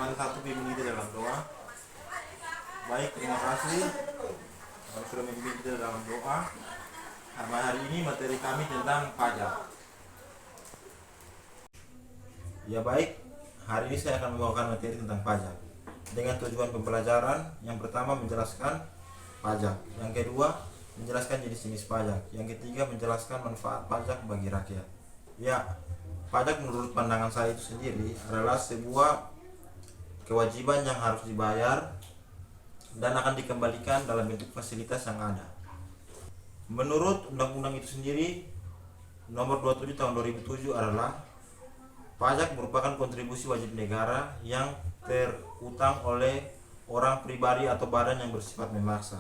Mari satu pimpin kita dalam doa. Baik, terima kasih kami sudah memimpin kita dalam doa. Hari ini materi kami tentang pajak. Ya baik, hari ini saya akan membawakan materi tentang pajak dengan tujuan pembelajaran. Yang pertama menjelaskan pajak, yang kedua menjelaskan jenis-jenis pajak, yang ketiga menjelaskan manfaat pajak bagi rakyat. Ya, pajak menurut pandangan saya itu sendiri adalah sebuah kewajiban yang harus dibayar dan akan dikembalikan dalam bentuk fasilitas yang ada. Menurut undang-undang itu sendiri nomor 27 tahun 2007 adalah pajak merupakan kontribusi wajib negara yang terutang oleh orang pribadi atau badan yang bersifat memaksa.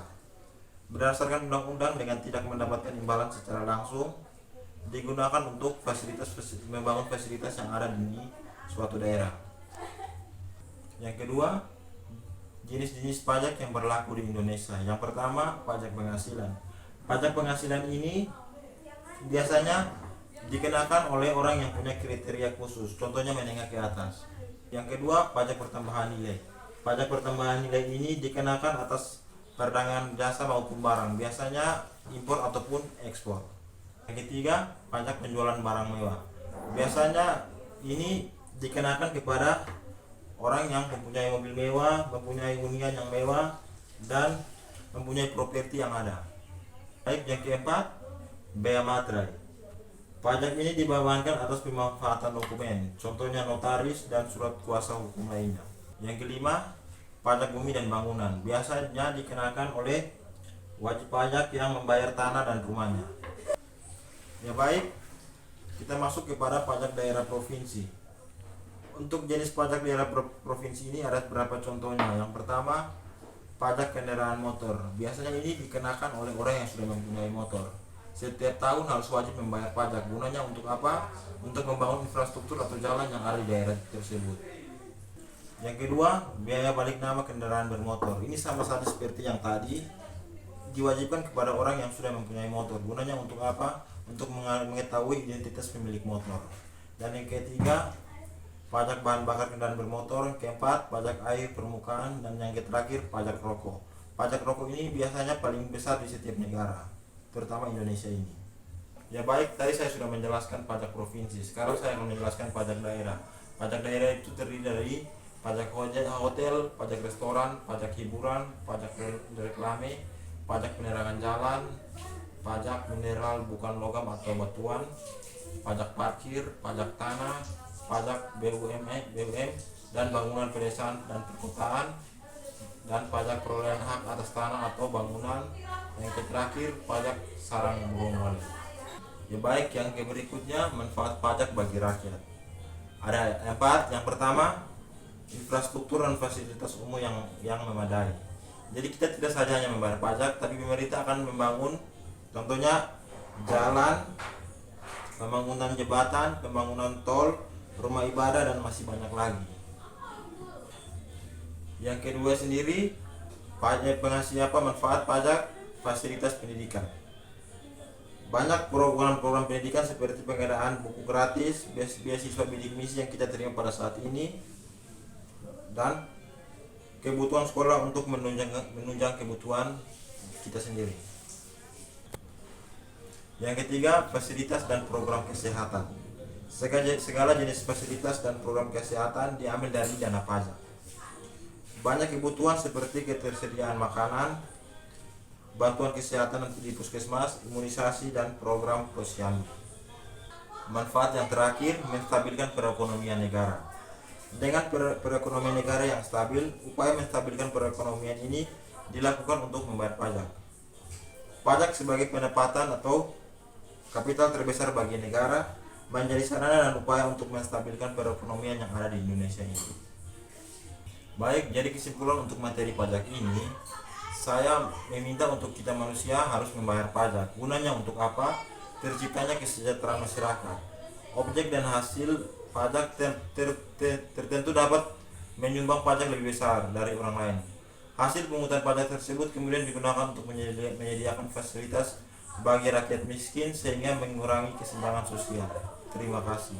Berdasarkan undang-undang, dengan tidak mendapatkan imbalan secara langsung, digunakan untuk membangun fasilitas yang ada di suatu daerah. Yang kedua, jenis-jenis pajak yang berlaku di Indonesia. Yang pertama, pajak penghasilan. Pajak penghasilan ini biasanya dikenakan oleh orang yang punya kriteria khusus, contohnya menengah ke atas. Yang kedua, pajak pertambahan nilai. Pajak pertambahan nilai ini dikenakan atas perdagangan jasa maupun barang, biasanya impor ataupun ekspor. Yang ketiga, pajak penjualan barang mewah. Biasanya ini dikenakan kepada orang yang mempunyai mobil mewah, mempunyai hunian yang mewah, dan mempunyai properti yang ada. Baik, yang keempat, bea materai. Pajak ini dibebankan atas pemanfaatan dokumen, contohnya notaris dan surat kuasa hukum lainnya. Yang kelima, pajak bumi dan bangunan. Biasanya dikenakan oleh wajib pajak yang membayar tanah dan rumahnya. Ya baik, kita masuk kepada pajak daerah provinsi. Untuk jenis pajak daerah provinsi ini ada beberapa contohnya. Yang pertama, pajak kendaraan motor. Biasanya ini dikenakan oleh orang yang sudah mempunyai motor. Setiap tahun harus wajib membayar pajak. Gunanya untuk apa? Untuk membangun infrastruktur atau jalan yang ada di daerah tersebut. Yang kedua, biaya balik nama kendaraan bermotor. Ini sama saja seperti yang tadi, diwajibkan kepada orang yang sudah mempunyai motor. Gunanya untuk apa? Untuk mengetahui identitas pemilik motor. Dan yang ketiga, pajak bahan bakar kendaraan bermotor. Keempat, pajak air permukaan. Dan yang terakhir, pajak rokok. Pajak rokok ini biasanya paling besar di setiap negara, terutama Indonesia ini. Ya baik, tadi saya sudah menjelaskan pajak provinsi. Sekarang saya akan menjelaskan pajak daerah. Pajak daerah itu terdiri dari pajak hotel, pajak restoran, pajak hiburan, pajak reklame, pajak penerangan jalan, pajak mineral bukan logam atau batuan, pajak parkir, pajak tanah, pajak BUM dan bangunan pedesaan dan perkotaan, dan pajak perolehan hak atas tanah atau bangunan. Yang terakhir, pajak sarang burung walet. Ya baik, yang berikutnya manfaat pajak bagi rakyat. Ada 4. Yang pertama, infrastruktur dan fasilitas umum yang memadai. Jadi kita tidak saja hanya membayar pajak, tapi pemerintah akan membangun, contohnya jalan, pembangunan jembatan, pembangunan tol, rumah ibadah, dan masih banyak lagi. Yang kedua sendiri, pajak penghasilan manfaat pajak fasilitas pendidikan. Banyak program-program pendidikan seperti pengadaan buku gratis, beasiswa bidik misi yang kita terima pada saat ini, dan kebutuhan sekolah untuk menunjang kebutuhan kita sendiri. Yang ketiga, fasilitas dan program kesehatan. Segala jenis fasilitas dan program kesehatan diambil dari dana pajak. Banyak kebutuhan seperti ketersediaan makanan, bantuan kesehatan di puskesmas, imunisasi, dan program posyandu. Manfaat yang terakhir, menstabilkan perekonomian negara. Dengan perekonomian negara yang stabil, upaya menstabilkan perekonomian ini dilakukan untuk membayar pajak. Pajak sebagai pendapatan atau kapital terbesar bagi negara menjadi sarana dan upaya untuk menstabilkan perekonomian yang ada di Indonesia ini. Baik, jadi kesimpulan untuk materi pajak ini, saya meminta untuk kita manusia harus membayar pajak. Gunanya untuk apa? Terciptanya kesejahteraan masyarakat. Objek dan hasil pajak tertentu dapat menyumbang pajak lebih besar dari orang lain. Hasil pungutan pajak tersebut kemudian digunakan untuk menyediakan fasilitas bagi rakyat miskin sehingga mengurangi kesenjangan sosial. Terima kasih.